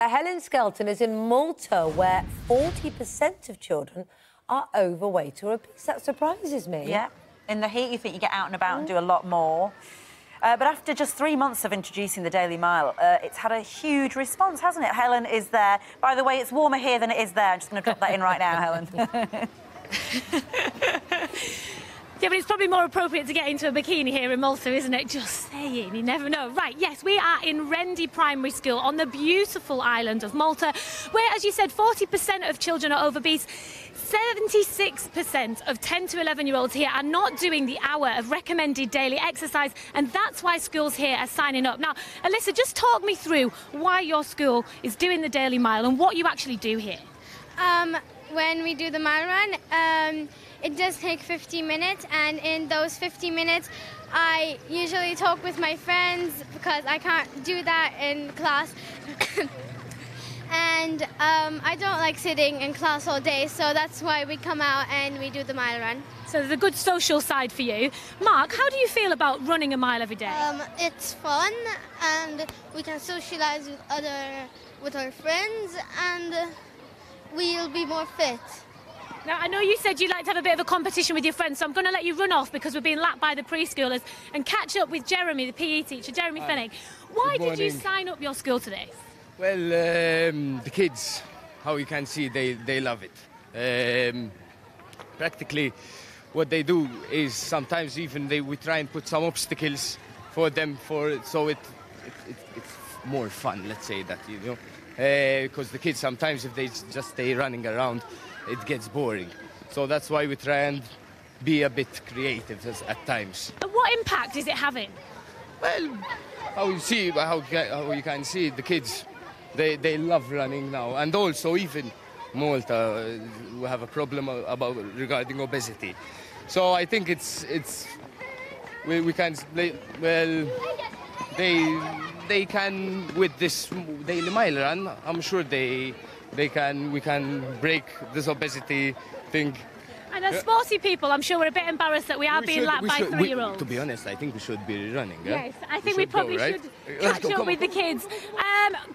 Helen Skelton is in Malta, where 40% of children are overweight or obese. That surprises me. Yeah. In the heat, you think you get out and about and do a lot more. But after just 3 months of introducing the Daily Mile, it's had a huge response, hasn't it? Helen is there. By the way, it's warmer here than it is there. I'm just going to drop that in right now, Helen. Yeah, but it's probably more appropriate to get into a bikini here in Malta, isn't it? Just saying, you never know. Right, yes, we are in Rendi Primary School on the beautiful island of Malta, where, as you said, 40% of children are obese. 76% of 10 to 11-year-olds here are not doing the hour of recommended daily exercise, and that's why schools here are signing up. Now, Alyssa, just talk me through why your school is doing the Daily Mile and what you actually do here. When we do the mile run, it does take 50 minutes, and in those 50 minutes, I usually talk with my friends because I can't do that in class. And I don't like sitting in class all day, so that's why we come out and we do the mile run. So there's a good social side for you. Mark, how do you feel about running a mile every day? It's fun, and we can socialise with our friends, and we'll be more fit. Now, I know you said you'd like to have a bit of a competition with your friends, so I'm going to let you run off because we're being lapped by the preschoolers and catch up with Jeremy, the PE teacher, Jeremy Fennick. Why did you sign up your school to this? Well, the kids, how you can see, they love it. Practically, what they do is sometimes even we try and put some obstacles for them, so it's more fun, let's say that, you know. Because the kids sometimes, if they just stay running around, it gets boring. So that's why we try and be a bit creative at times. And what impact is it having? Well, how you can see, the kids, they love running now. And also even Malta, we have a problem regarding obesity. So I think we can, well, they can, with this Daily Mile run, I'm sure we can break this obesity thing. And as sporty people, I'm sure we're a bit embarrassed that we are being lapped by 3-year-olds. To be honest, I think we should be running. Yeah? Yes, I think we probably should Let's catch go, up with the kids.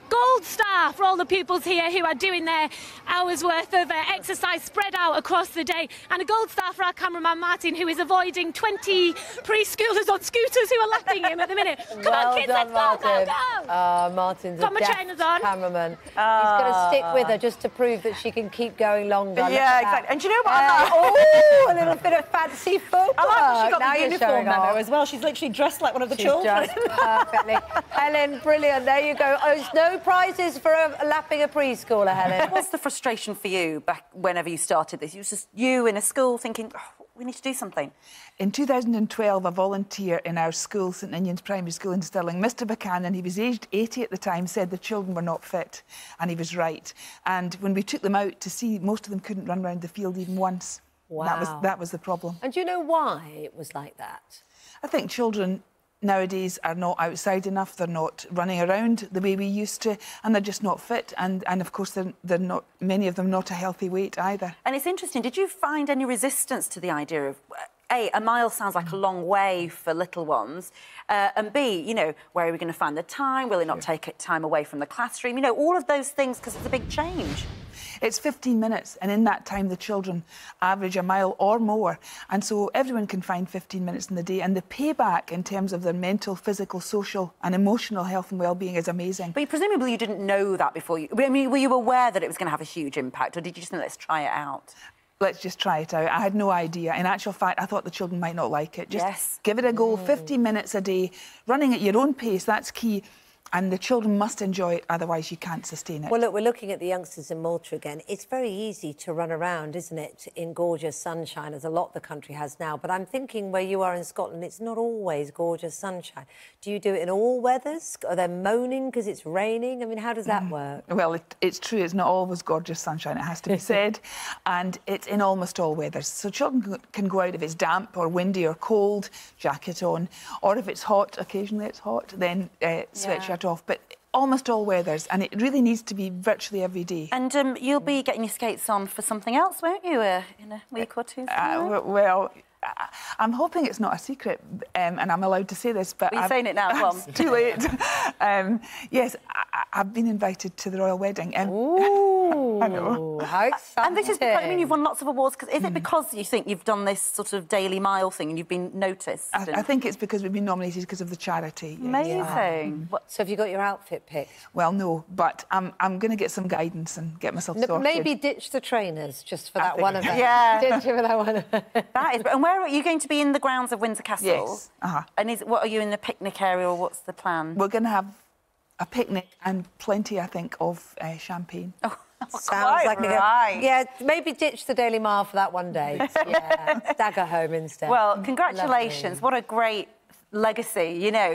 Gold star for all the pupils here who are doing their hours worth of exercise spread out across the day. And a gold star for our cameraman Martin, who is avoiding 20 preschoolers on scooters who are lapping him at the minute. Come on, kids, let's go, go! Martin's a deft cameraman. He's going to stick with her just to prove that she can keep going longer. Yeah, exactly. And do you know what? Oh, a little bit of fancy footwork. I like that she got now the uniform memo as well. She's literally dressed like one of the children. She's dressed perfectly. Helen, brilliant. There you go. Oh, no prizes for lapping a preschooler, Helen. What's the frustration for you back whenever you started this? It was just you in a school thinking, oh, we need to do something. In 2012, a volunteer in our school, St Ninian's Primary School in Stirling, Mr Buchanan, he was aged 80 at the time, said the children were not fit, and he was right. And when we took them out to see, most of them couldn't run around the field even once. Wow. That was the problem. And do you know why it was like that? I think children nowadays are not outside enough, they're not running around the way we used to, and they're just not fit. And of course, they're not, many of them, not a healthy weight either. And it's interesting, did you find any resistance to the idea of, a mile sounds like a long way for little ones, and B, you know, where are we going to find the time? Will it not take time away from the classroom? You know, all of those things, because it's a big change. It's 15 minutes, and in that time, the children average a mile or more. And so everyone can find 15 minutes in the day, and the payback in terms of their mental, physical, social and emotional health and well-being is amazing. But presumably you didn't know that before you... I mean, were you aware that it was going to have a huge impact, or did you just think, let's try it out? Let's just try it out. I had no idea. In actual fact, I thought the children might not like it. Just give it a go. 15 minutes a day, running at your own pace, that's key. And the children must enjoy it, otherwise you can't sustain it. Well, look, we're looking at the youngsters in Malta again. It's very easy to run around, isn't it, in gorgeous sunshine, as a lot the country has now. But I'm thinking where you are in Scotland, it's not always gorgeous sunshine. Do you do it in all weathers? Are they moaning because it's raining? I mean, how does that work? Well, it's true. It's not always gorgeous sunshine, it has to be said. And it's in almost all weathers. So children can go out if it's damp or windy or cold, jacket on. Or if it's hot, occasionally it's hot, then sweatshirt off, but almost all weathers, and it really needs to be virtually every day. And you'll be getting your skates on for something else, won't you, in a week or two? Well, I'm hoping it's not a secret, and I'm allowed to say this, but... Are you saying it now? Come on. It's too late. Yes, I've been invited to the royal wedding. Ooh, I know. how exciting. And this is because, I mean, you've won lots of awards. Is it because you think you've done this sort of Daily Mile thing and you've been noticed? I think it's because we've been nominated because of the charity. Yes. Amazing. So have you got your outfit picked? Well, no, but I'm going to get some guidance and get myself sorted. Maybe ditch the trainers just for that one event. Yeah. Ditch it for that one event. That is... And where are you going to be in the grounds of Windsor Castle? Yes. And what are you in the picnic area, or what's the plan? We're going to have a picnic and plenty, I think, of champagne. Oh, sounds like right. Yeah, maybe ditch the Daily Mile for that one day. Yeah, stagger home instead. Well, congratulations. Lovely. What a great legacy, you know.